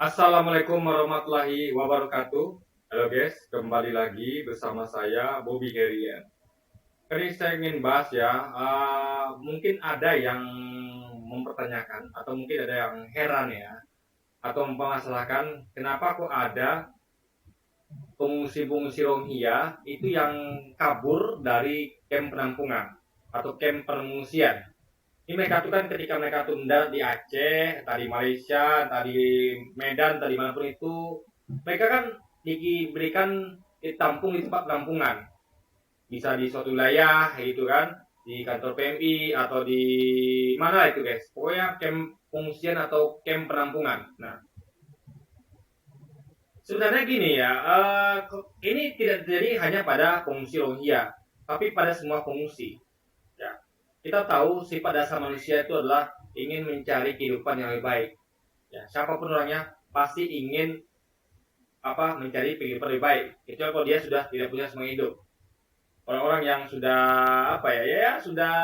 Assalamualaikum warahmatullahi wabarakatuh. Halo guys, kembali lagi bersama saya Bobby Herian. Kali ini saya ingin bahas ya, mungkin ada yang mempertanyakan atau mungkin ada yang heran ya, atau mempermasalahkan kenapa kok ada pengungsi-pengungsi Rohingya itu yang kabur dari kamp penampungan atau kamp pengungsian. Ini mereka tuh kan ketika mereka tunda di Aceh, tadi Malaysia, tadi Medan, tadi manapun itu, mereka kan diberikan ditampung di tempat penampungan. Bisa di suatu wilayah gitu kan, di kantor PMI atau di mana itu guys. Pokoknya camp pengungsian atau camp penampungan. Nah, sebenarnya gini ya, ini tidak terjadi hanya pada pengungsi Rohingya, tapi pada semua pengungsi. Ya, kita tahu sifat dasar manusia itu adalah ingin mencari kehidupan yang lebih baik. Ya, siapapun orangnya pasti ingin mencari kehidupan lebih baik. Kecuali kalau dia sudah tidak punya semangat hidup. Orang-orang yang sudah sudah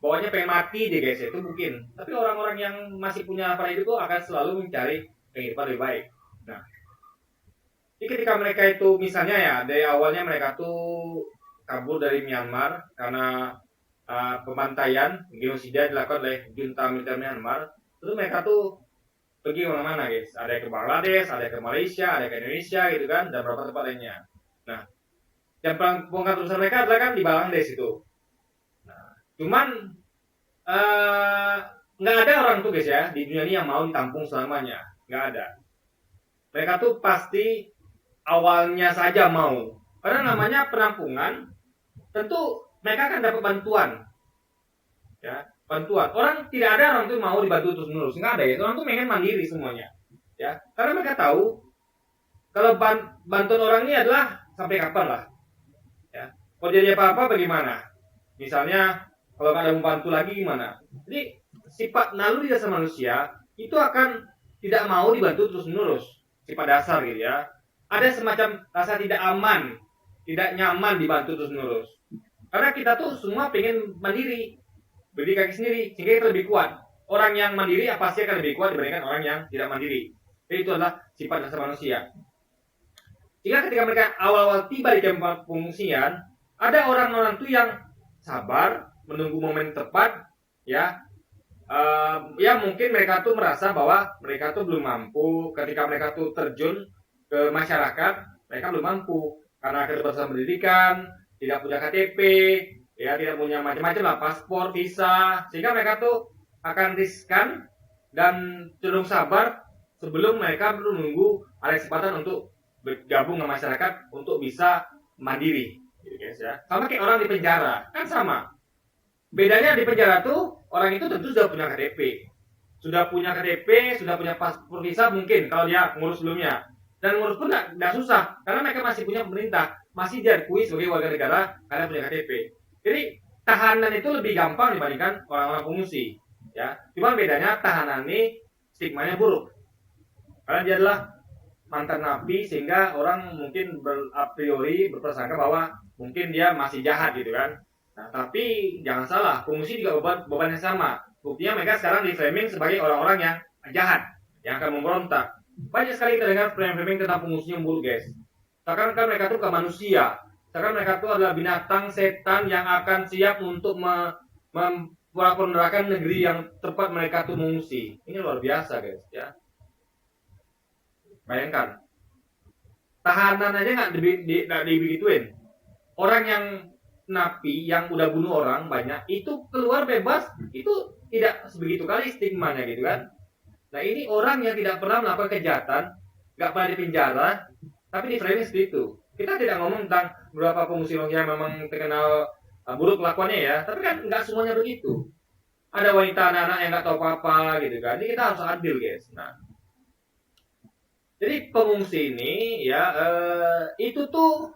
bawahnya pengen mati deh guys, itu mungkin. Tapi orang-orang yang masih punya apa itu akan selalu mencari kehidupan lebih baik. Nah, jadi ketika mereka itu misalnya ya dari awalnya mereka tuh kabur dari Myanmar karena pembantaian genosida dilakukan oleh junta militer Myanmar, terus mereka tuh pergi kemana-mana guys, ada yang ke Bangladesh, ada yang ke Malaysia, ada yang ke Indonesia gitu kan, dan beberapa tempat lainnya. Nah, yang pengangkat terusan mereka adalah kan di Bangladesh itu. Nah, cuman eh, nggak ada orang tuh guys ya di dunia ini yang mau ditampung selamanya, nggak ada. Mereka tuh pasti awalnya saja mau, karena namanya penampungan, tentu mereka akan dapat bantuan, ya bantuan. Orang tidak ada orang tuh mau dibantu terus menerus, nggak ada ya. Orang tuh pengen mandiri semuanya, ya. Karena mereka tahu kalau bantuan orang ini adalah sampai kapan lah, ya. Kalau jadi apa-apa bagaimana? Misalnya kalau nggak ada membantu lagi gimana? Jadi sifat naluri dasar manusia itu akan tidak mau dibantu terus menerus, sifat dasar gitu ya. Ada semacam rasa tidak aman, tidak nyaman dibantu terus menerus. Karena kita tuh semua pengen mandiri, berdiri kaki sendiri, sehingga kita lebih kuat. Orang yang mandiri pasti akan lebih kuat dibandingkan orang yang tidak mandiri. Jadi itu adalah sifat dasar manusia. Sehingga ketika mereka awal-awal tiba di kamp pengungsian, ada orang-orang tuh yang sabar, menunggu momen tepat, ya. Ya mungkin mereka tuh merasa bahwa mereka tuh belum mampu. Ketika mereka tuh terjun ke masyarakat, mereka belum mampu karena keterbatasan pendidikan, tidak punya KTP, ya tidak punya macam-macam lah, paspor, visa, sehingga mereka tuh akan riskan dan cenderung sabar sebelum mereka menunggu ada kesempatan untuk bergabung dengan masyarakat untuk bisa mandiri, gitu guys ya. Sama kayak orang di penjara, kan sama. Bedanya di penjara tuh orang itu tentu sudah punya KTP, sudah punya paspor visa mungkin kalau dia ngurus sebelumnya. Dan ngurus pun nggak susah karena mereka masih punya pemerintah, masih diakui sebagai warga negara karena punya KTP. Jadi tahanan itu lebih gampang dibandingkan orang-orang pengungsi, ya. Cuma bedanya tahanan ini stigmanya buruk karena dia adalah mantan napi sehingga orang mungkin a priori berprasangka bahwa mungkin dia masih jahat gitu kan. Nah, tapi jangan salah, pengungsi juga beban yang sama. Buktinya mereka sekarang di framing sebagai orang-orang yang jahat, yang akan memberontak. Banyak sekali kita dengar framing tentang pengungsi yang buruk, guys. Seakan kan mereka itu bukan manusia. Seakan mereka itu adalah binatang, setan yang akan siap untuk memperakonderakan negeri yang tempat mereka itu mengungsi. Ini luar biasa, guys. Ya, bayangkan. Tahanan aja nggak dibegituin. Orang yang napi yang udah bunuh orang banyak itu keluar bebas itu tidak sebegitu kali stigmanya gitu kan. Nah ini orang yang tidak pernah melakukan kejahatan, nggak pernah dipenjara, tapi di framing seperti itu. Kita tidak ngomong tentang beberapa pengungsi yang memang terkenal buruk kelakuannya ya, tapi kan nggak semuanya begitu. Ada wanita anak-anak yang nggak tahu apa-apa gitu kan. Jadi kita harus adil guys. Nah, jadi pengungsi ini ya itu tuh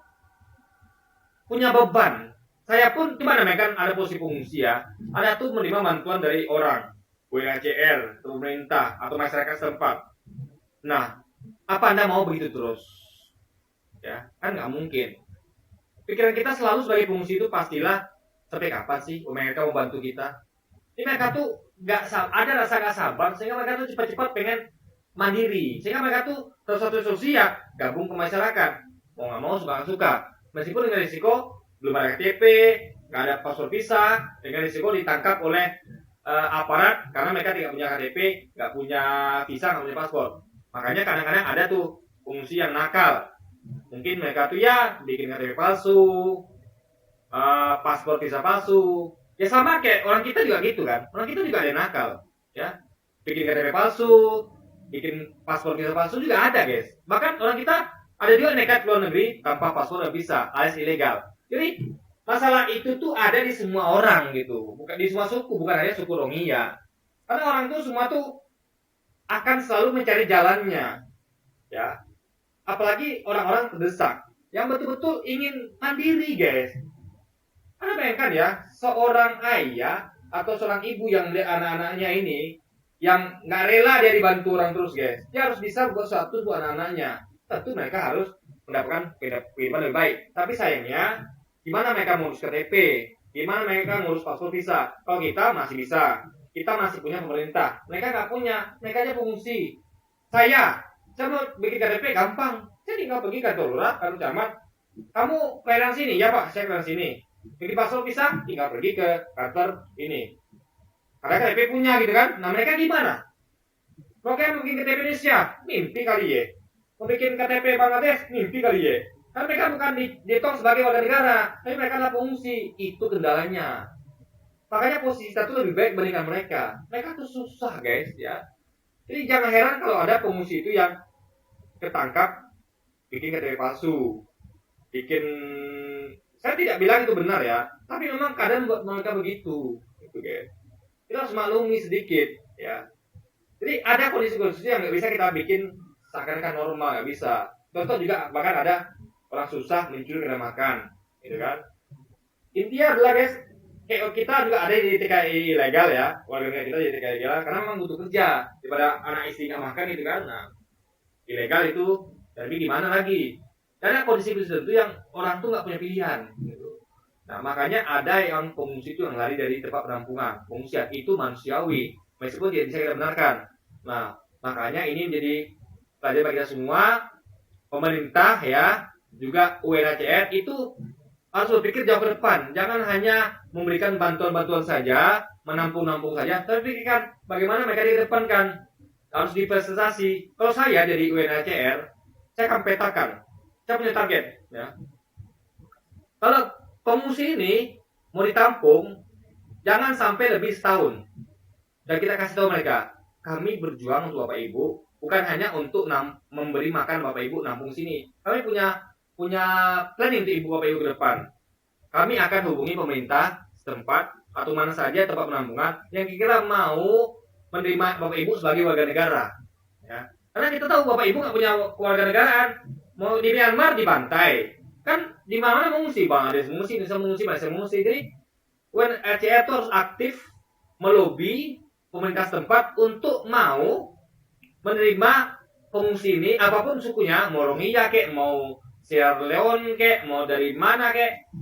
punya beban. Saya pun gimana kan ada posisi pengungsi ya, ada tuh menerima bantuan dari orang, UNHCR, pemerintah atau masyarakat setempat. Nah, apa Anda mau begitu terus? Ya, kan nggak mungkin. Pikiran kita selalu sebagai pengungsi itu pastilah sampai kapan sih mereka mau bantu kita? Ini mereka tuh nggak ada rasa nggak sabar sehingga mereka tuh cepat-cepat pengen mandiri, sehingga mereka tuh satu solusi ya gabung ke masyarakat, mau nggak mau suka nggak suka, meskipun dengan risiko belum ada KTP, nggak ada paspor visa, dengan risiko ditangkap oleh aparat karena mereka tidak punya KTP, nggak punya visa, nggak punya paspor. Makanya kadang-kadang ada tuh pengungsi yang nakal, mungkin mereka tuh ya bikin KTP palsu, paspor visa palsu. Ya sama kayak orang kita juga gitu kan. Orang kita juga ada yang nakal, ya. Bikin KTP palsu, bikin paspor visa palsu juga ada, guys. Bahkan orang kita ada juga nekat luar negeri tanpa paspor dan visa, alias ilegal. Jadi masalah itu tuh ada di semua orang gitu, bukan di semua suku, bukan hanya suku Rohingya. Karena orang tuh semua tuh akan selalu mencari jalannya, ya. Apalagi orang-orang terdesak yang betul-betul ingin mandiri, guys. Anda bayangkan ya, seorang ayah atau seorang ibu yang melihat anak-anaknya ini yang nggak rela dia dibantu orang terus, guys. Dia harus bisa buat sesuatu buat anak-anaknya. Tentu mereka harus mendapatkan kehidupan lebih baik. Tapi sayangnya, gimana mereka ngurus KTP? Gimana mereka ngurus paspor visa? Kalau kita masih bisa, kita masih punya pemerintah. Mereka nggak punya, mereka aja pengungsi. Saya mau bikin KTP gampang. Saya tinggal pergi kantor lurah, kantor camat. Kamu kelahiran sini, ya Pak, saya kelahiran sini. Bikin paspor visa, tinggal pergi ke kantor ini. Karena KTP punya gitu kan. Nah mereka gimana? Mau kayak bikin KTP Indonesia, mimpi kali ya. Mau bikin KTP Bangladesh, mimpi kali ya. Karena mereka bukan dihitung sebagai warga negara, tapi mereka adalah pengungsi. Itu kendalanya. Makanya posisi kita tuh lebih baik bandingkan mereka. Mereka tuh susah, guys, ya. Jadi jangan heran kalau ada pengungsi itu yang ketangkap bikin KTP palsu, bikin, saya tidak bilang itu benar ya, tapi memang kadang buat mereka begitu, gitu guys. Kita harus maklumi sedikit, ya. Jadi ada kondisi-kondisi yang nggak bisa kita bikin seakan-akan normal, nggak bisa. Contoh juga bahkan ada orang susah mencuri karena makan, gitu kan. Intinya adalah guys, kayak kita juga ada di TKI ilegal ya, warga negara kita di TKI ilegal karena memang butuh kerja daripada anak istri nggak makan gitu kan. Nah, ilegal itu, tapi gimana lagi? Karena kondisi tertentu yang orang tuh nggak punya pilihan. Gitu. Nah makanya ada yang pengungsi itu yang lari dari tempat penampungan. Pengungsian itu manusiawi, meskipun tidak bisa kita benarkan. Nah makanya ini menjadi pelajaran bagi kita semua, pemerintah ya, juga UNHCR itu harus berpikir jauh ke depan. Jangan hanya memberikan bantuan-bantuan saja, menampung-nampung saja, tapi pikirkan bagaimana mereka dikedepankan. Harus divestasi. Kalau saya dari UNHCR, saya akan petakan. Saya punya target, ya. Kalau pengungsi ini mau ditampung, jangan sampai lebih setahun. Dan kita kasih tahu mereka, kami berjuang untuk Bapak Ibu, bukan hanya untuk memberi makan Bapak Ibu nampung sini. Kami punya planning untuk Ibu Bapak Ibu ke depan. Kami akan hubungi pemerintah setempat atau mana saja tempat penampungan yang kira-kira mau menerima Bapak Ibu sebagai warga negara. Ya. Karena kita tahu Bapak Ibu nggak punya keluarga negaraan. Mau di Myanmar dibantai, kan di mana mengungsi, Bangladesh mengungsi, Indonesia mengungsi, Malaysia mengungsi. Jadi UNHCR itu harus aktif melobi pemerintah setempat untuk mau menerima pengungsi ini, apapun sukunya, mau Rohingya kek, mau Sierra Leone kek, mau dari mana kek,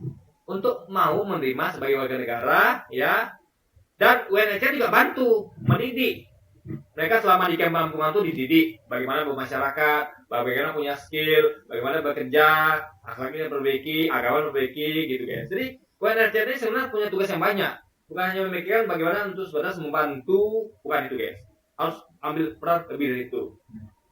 untuk mau menerima sebagai warga negara, ya. Dan UNHCR juga bantu mendidik. Mereka selama di kamp penampungan itu dididik bagaimana bermasyarakat, bagaimana punya skill, bagaimana bekerja, akhlaknya perbaiki, agama perbaiki, gitu guys. Jadi UNHCR ini sebenarnya punya tugas yang banyak, bukan hanya memikirkan bagaimana untuk sebenarnya membantu, bukan itu guys. Harus ambil peran lebih dari itu,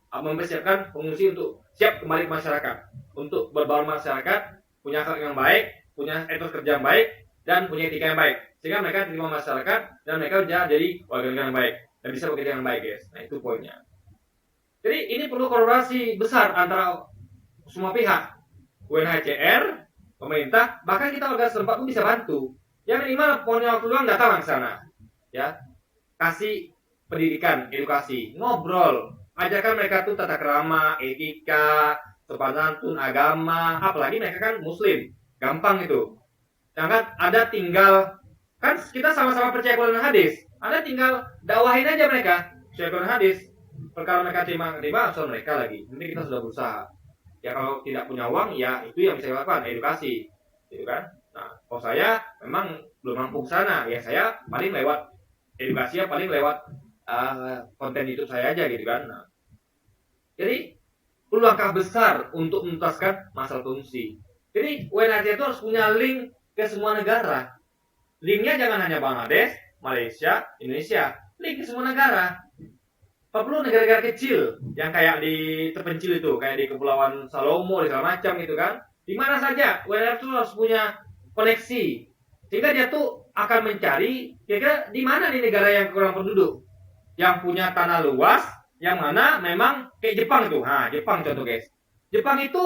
mempersiapkan pengungsi untuk siap kembali ke masyarakat, untuk berbaur masyarakat, punya akhlak yang baik, punya etos kerja yang baik, dan punya etika yang baik, sehingga mereka diterima masyarakat dan mereka jadi warga negara yang baik dan bisa bekerja dengan baik guys. Nah itu poinnya. Jadi ini perlu kolaborasi besar antara semua pihak, UNHCR, pemerintah, bahkan kita warga setempat pun bisa bantu. Yang minimal punya waktu luang datang ke sana, ya, kasih pendidikan, edukasi, ngobrol, ajarkan mereka tuh tata krama, etika, sopan santun, agama, apalagi mereka kan Muslim, gampang itu. Jangan ada tinggal, kan kita sama-sama percaya Quran dan hadis. Anda tinggal dakwahin aja mereka, percaya Quran dan hadis. Perkara mereka terima soal mereka lagi. Nanti kita sudah berusaha. Ya kalau tidak punya uang, ya itu yang bisa lakukan, edukasi, gitu kan. Nah, kalau saya memang belum mampu ke sana, ya saya paling lewat edukasi, ya paling lewat konten YouTube saya aja, gitu kan. Nah, Jadi perlu langkah besar untuk menuntaskan masalah pengungsi. Jadi UNHCR itu harus punya link ke semua negara. Linknya jangan hanya Bangladesh, Malaysia, Indonesia, link ke semua negara. Perlu negara-negara kecil yang kayak di terpencil itu, kayak di Kepulauan Salomo, di segala macam gitu kan. Di mana saja UNHCR itu harus punya koneksi, sehingga dia tuh akan mencari kira-kira di mana nih negara yang kurang penduduk, yang punya tanah luas, yang mana memang kayak Jepang itu. Nah, Jepang contoh guys. Jepang itu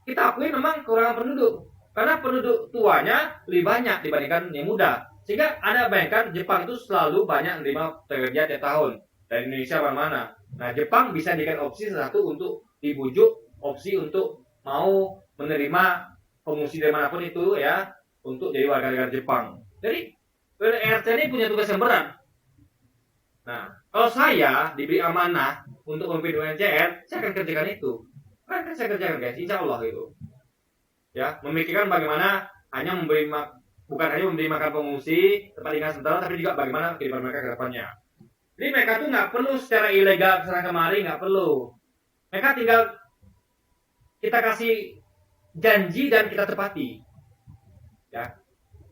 kita akui memang kekurangan penduduk, karena penduduk tuanya lebih banyak dibandingkan yang muda. Sehingga Anda bayangkan Jepang itu selalu banyak menerima pekerja tiap tahun dari Indonesia mana-mana. Nah, Jepang bisa dijadikan opsi satu untuk dibujuk, opsi untuk mau menerima pengungsi dari manapun itu ya, untuk jadi warga negara Jepang. Jadi UNHCR ini punya tugas yang berat. Nah, kalau saya diberi amanah untuk memimpin UNHCR, saya akan kerjakan itu. Kan saya kerjakan guys, insya Allah itu. Ya, memikirkan bagaimana bukan hanya memberi makan pengungsi, tempat tinggal sementara, tapi juga bagaimana kehidupan mereka ke depannya. Jadi mereka tuh nggak perlu secara ilegal kesana kemari, nggak perlu. Mereka tinggal kita kasih janji dan kita tepati. Ya,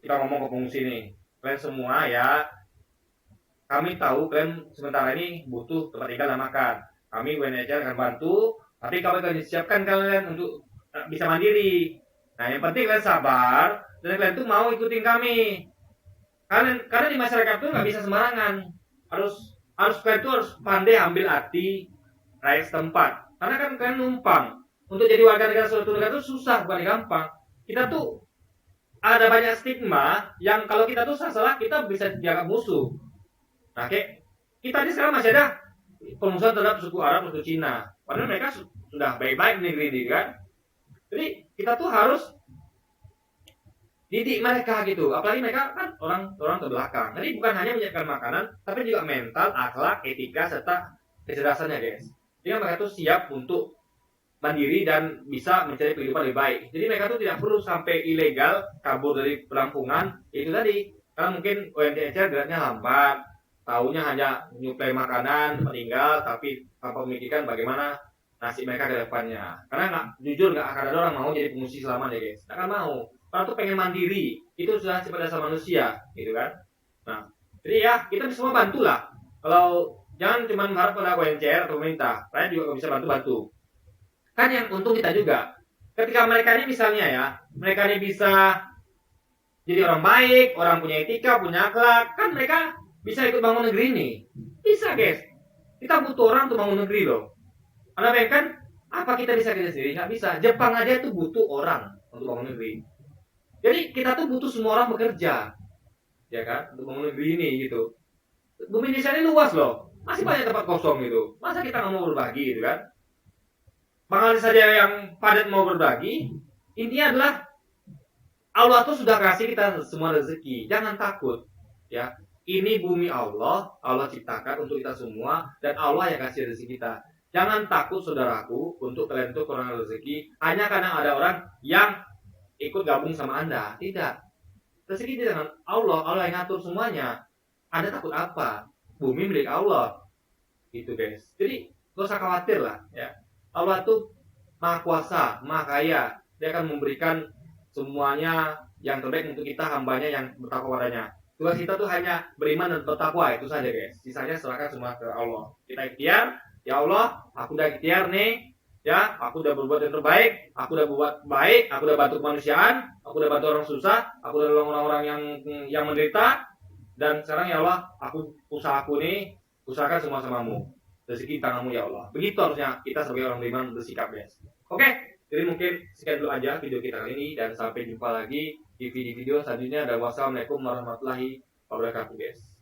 kita ngomong ke pengungsi nih, kalian semua ya, kami tahu kalian sementara ini butuh tempat tinggal dan makan. Kami UNHCR akan bantu, tapi kami akan disiapkan kalian untuk bisa mandiri. Nah, yang penting kalian sabar dan kalian tuh mau ikutin kami. Karena di masyarakat tuh nggak bisa sembarangan. Kalian tuh harus pandai ambil arti rakyat setempat. Karena kan kalian numpang. Untuk jadi warga negara suatu negara itu susah, bukan gampang. Kita tuh ada banyak stigma yang kalau kita tuh salah kita bisa dianggap musuh. Nah, kayak kita ini sekarang masih ada pemusuhan terhadap suku Arab, suku Cina. Padahal mereka sudah baik-baik negeri ini kan. Jadi kita tuh harus didik mereka gitu. Apalagi mereka kan orang terbelakang. Jadi bukan hanya menyiapkan makanan, tapi juga mental, akhlak, etika, serta kecerdasannya guys. Jadi mereka tuh siap untuk mandiri dan bisa mencari kehidupan lebih baik. Jadi mereka tuh tidak perlu sampai ilegal kabur dari perampungan itu tadi. Karena mungkin UNHCR geraknya lambat, taunya hanya menyuplai makanan, meninggal, tapi tanpa memikirkan bagaimana nasib mereka ke depannya. Karena jujur nggak akan ada orang mau jadi pengungsi selama ya guys. Nggak akan mau. Orang tuh pengen mandiri. Itu sudah sifat dasar manusia, gitu kan. Nah, jadi ya kita semua bantu lah. Kalau jangan cuma mengharap pada UNHCR atau pemerintah, kalian juga bisa bantu-bantu. Kan yang untung kita juga. Ketika mereka ini misalnya ya, mereka ini bisa jadi orang baik, orang punya etika, punya akhlak, kan mereka bisa ikut bangun negeri ini. Bisa guys. Kita butuh orang untuk bangun negeri loh. Anda bayangkan, apa kita bisa kerja sendiri? Nggak bisa. Jepang aja tuh butuh orang untuk bangun negeri. Jadi kita tuh butuh semua orang bekerja. Ya kan? Untuk bangun negeri ini gitu. Bumi Indonesia ini luas loh. Masih banyak tempat kosong gitu. Masa kita nggak mau berbagi gitu kan? Bangladesh saja yang padat mau berbagi, intinya adalah Allah tuh sudah kasih kita semua rezeki. Jangan takut, ya. Ini bumi Allah ciptakan untuk kita semua dan Allah yang kasih rezeki kita. Jangan takut saudaraku untuk kalian tuh kurang rezeki hanya karena ada orang yang ikut gabung sama Anda. Tidak. Rezeki itu dengan Allah yang ngatur semuanya. Anda takut apa? Bumi milik Allah. Gitu guys. Jadi gak usah khawatir lah, ya. Allah tuh Maha Kuasa, Maha Kaya. Dia akan memberikan semuanya yang terbaik untuk kita, hambanya yang bertakwa padanya. Tugas kita tuh hanya beriman dan bertakwa, itu saja guys. Sisanya serahkan semua ke Allah. Kita ikhtiar, ya Allah, aku udah ikhtiar nih, ya, aku udah berbuat yang terbaik, aku udah berbuat baik, aku udah bantu kemanusiaan, aku udah bantu orang susah, aku udah nolong orang-orang yang menderita, dan sekarang ya Allah, usahaku nih, usahakan semua samamu. Rezeki tanganmu ya Allah. Begitu harusnya kita sebagai orang beriman bersikap guys. Oke, jadi mungkin sekian dulu aja video kita kali ini dan sampai jumpa lagi di video-video selanjutnya. Dan wassalamualaikum warahmatullahi wabarakatuh guys.